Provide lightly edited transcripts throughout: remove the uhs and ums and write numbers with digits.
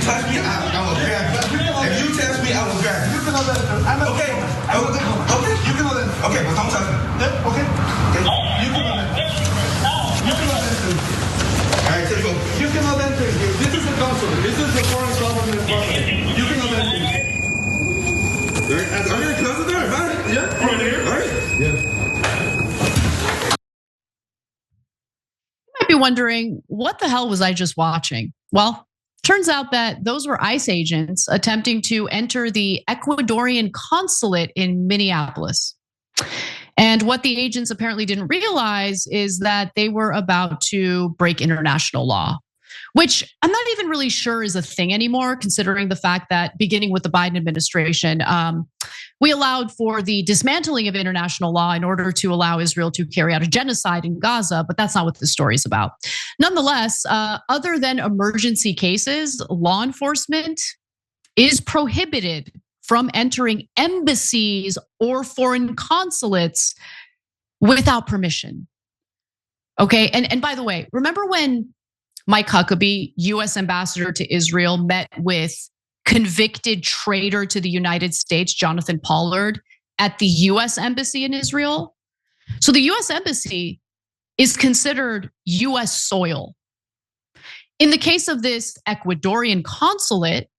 touch me, I will grab you. If you touch me, I will grab you. You can hold that. Okay. Okay. You can hold that. Okay, but don't touch me. Okay. You can hold that. You can hold that too. All right, take over. You can hold that too. This is the consulate. This is the foreign government department. You can hold that too. Are you in closet there? Yeah. Right there. All right. Yeah. Be wondering, what the hell was I just watching? Well, turns out that those were ICE agents attempting to enter the Ecuadorian consulate in Minneapolis. And what the agents apparently didn't realize is that they were about to break international law, which I'm not even really sure is a thing anymore, considering the fact that beginning with the Biden administration, we allowed for the dismantling of international law in order to allow Israel to carry out a genocide in Gaza, but that's not what this story is about. Nonetheless, other than emergency cases, law enforcement is prohibited from entering embassies or foreign consulates without permission. Okay, and by the way, remember when Mike Huckabee, US ambassador to Israel, met with convicted traitor to the United States, Jonathan Pollard, at the US embassy in Israel? So the US embassy is considered US soil. In the case of this Ecuadorian consulate,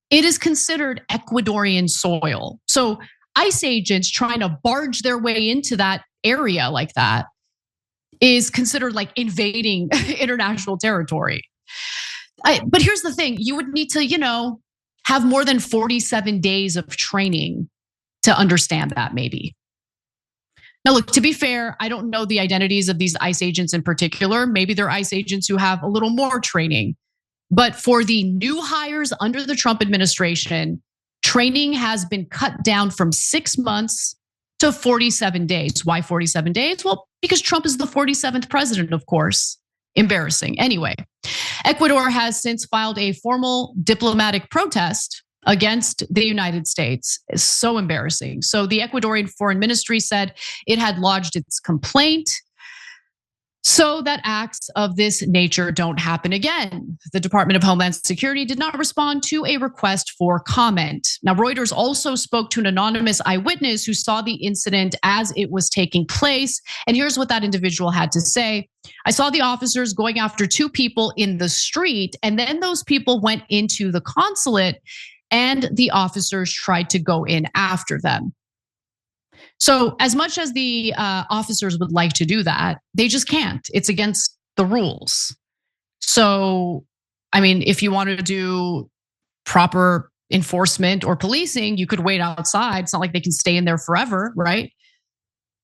it is considered Ecuadorian soil. So ICE agents trying to barge their way into that area like that is considered like invading international territory. But here's the thing, you would need to, have more than 47 days of training to understand that maybe. Now, look, to be fair, I don't know the identities of these ICE agents in particular. Maybe they're ICE agents who have a little more training. But for the new hires under the Trump administration, training has been cut down from 6 months to 47 days. Why 47 days? Well, because Trump is the 47th president, of course. Embarrassing. Anyway, Ecuador has since filed a formal diplomatic protest against the United States. It's so embarrassing. So the Ecuadorian Foreign Ministry said it had lodged its complaint so that acts of this nature don't happen again. The Department of Homeland Security did not respond to a request for comment. Now, Reuters also spoke to an anonymous eyewitness who saw the incident as it was taking place. And here's what that individual had to say. I saw the officers going after two people in the street, and then those people went into the consulate and the officers tried to go in after them. So as much as the officers would like to do that, they just can't. It's against the rules. So, I mean, if you wanted to do proper enforcement or policing, you could wait outside. It's not like they can stay in there forever, right?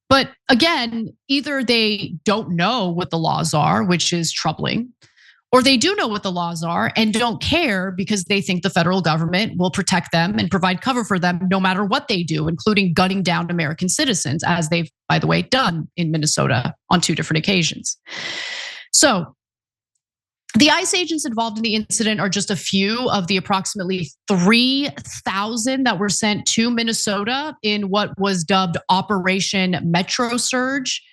But again, either they don't know what the laws are, which is troubling, or they do know what the laws are and don't care because they think the federal government will protect them and provide cover for them no matter what they do, including gunning down American citizens, as they've, by the way, done in Minnesota on 2 different occasions. So the ICE agents involved in the incident are just a few of the approximately 3,000 that were sent to Minnesota in what was dubbed Operation Metro Surge.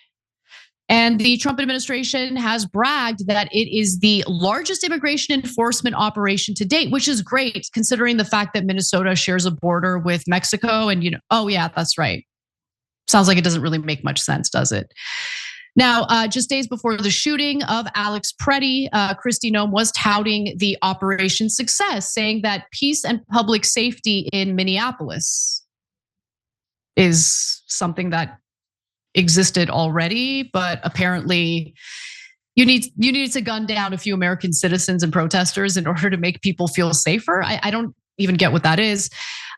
And the Trump administration has bragged that it is the largest immigration enforcement operation to date, which is great considering the fact that Minnesota shares a border with Mexico. And oh yeah, that's right. Sounds like it doesn't really make much sense, does it? Now, just days before the shooting of Alex Preddy, Kristi Noem was touting the operation's success, saying that peace and public safety in Minneapolis is something that existed already, but apparently you need to gun down a few American citizens and protesters in order to make people feel safer. I don't even get what that is.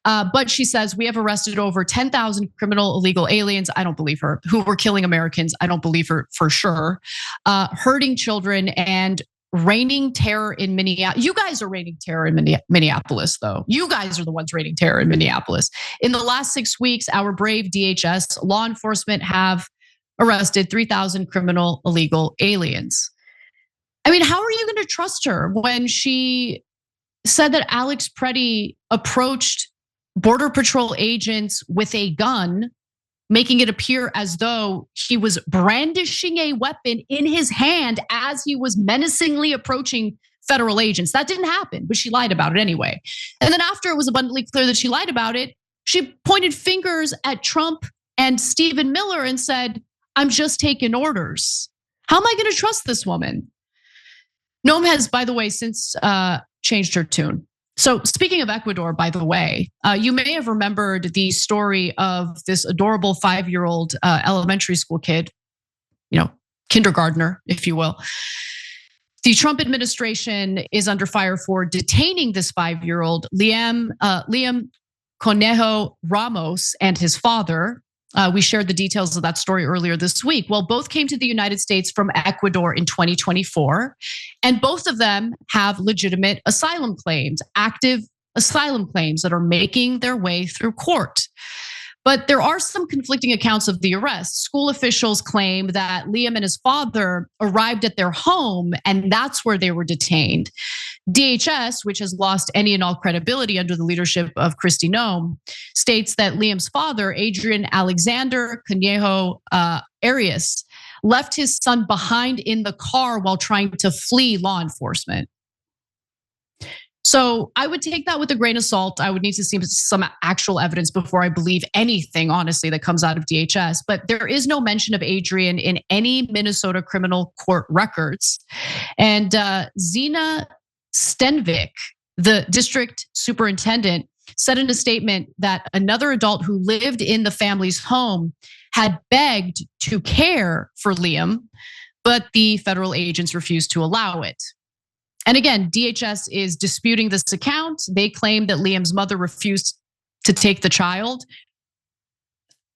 But she says, we have arrested over 10,000 criminal illegal aliens. I don't believe her. Who were killing Americans. I don't believe her for sure. Hurting children and raining terror in Minneapolis. You guys are raining terror in Minneapolis, though. You guys are the ones raining terror in Minneapolis. In the last 6 weeks, our brave DHS law enforcement have arrested 3,000 criminal illegal aliens. I mean, how are you going to trust her when she said that Alex Preddy approached Border Patrol agents with a gun, making it appear as though he was brandishing a weapon in his hand as he was menacingly approaching federal agents. That didn't happen, but she lied about it anyway. And then after it was abundantly clear that she lied about it, she pointed fingers at Trump and Stephen Miller and said, I'm just taking orders. How am I going to trust this woman? Noam has, by the way, since changed her tune. So speaking of Ecuador, by the way, you may have remembered the story of this adorable 5-year-old elementary school kid, kindergartner, if you will. The Trump administration is under fire for detaining this 5-year-old Liam Conejo Ramos and his father. We shared the details of that story earlier this week. Well, both came to the United States from Ecuador in 2024, and both of them have legitimate asylum claims, active asylum claims that are making their way through court. But there are some conflicting accounts of the arrest. School officials claim that Liam and his father arrived at their home and that's where they were detained. DHS, which has lost any and all credibility under the leadership of Kristi Noem, states that Liam's father, Adrian Alexander Conejo Arias, left his son behind in the car while trying to flee law enforcement. So I would take that with a grain of salt. I would need to see some actual evidence before I believe anything, honestly, that comes out of DHS. But there is no mention of Adrian in any Minnesota criminal court records. And Zena Stenvik, the district superintendent, said in a statement that another adult who lived in the family's home had begged to care for Liam, but the federal agents refused to allow it. And again, DHS is disputing this account. They claim that Liam's mother refused to take the child.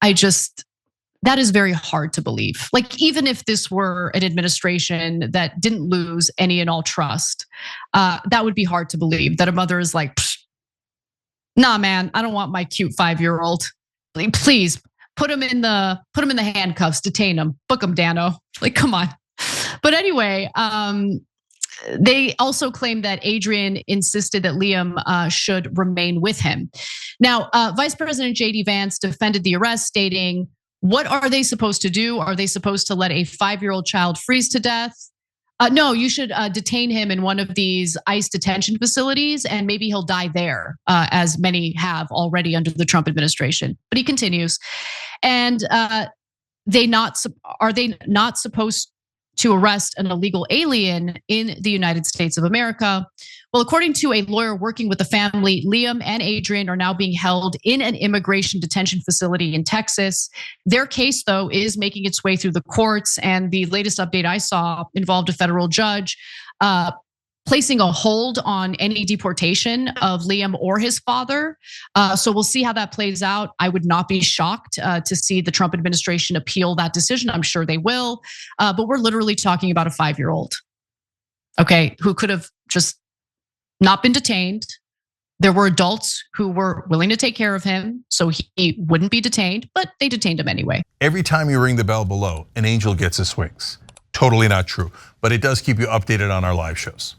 That is very hard to believe. Like, even if this were an administration that didn't lose any and all trust, that would be hard to believe, that a mother is like, nah, man, I don't want my cute 5-year-old. Please put him in the handcuffs, detain him, book him, Dano. Like, come on. But anyway, they also claim that Adrian insisted that Liam should remain with him. Now, Vice President J.D. Vance defended the arrest, stating, what are they supposed to do? Are they supposed to let a 5-year-old child freeze to death? No, you should detain him in one of these ICE detention facilities, and maybe he'll die there, as many have already under the Trump administration. But he continues. And are they not supposed to arrest an illegal alien in the United States of America? Well, according to a lawyer working with the family, Liam and Adrian are now being held in an immigration detention facility in Texas. Their case, though, is making its way through the courts, and the latest update I saw involved a federal judge placing a hold on any deportation of Liam or his father. So we'll see how that plays out. I would not be shocked to see the Trump administration appeal that decision. I'm sure they will. But we're literally talking about a 5-year-old, okay, who could have just not been detained. There were adults who were willing to take care of him so he wouldn't be detained, but they detained him anyway. Every time you ring the bell below, an angel gets his wings. Totally not true, but it does keep you updated on our live shows.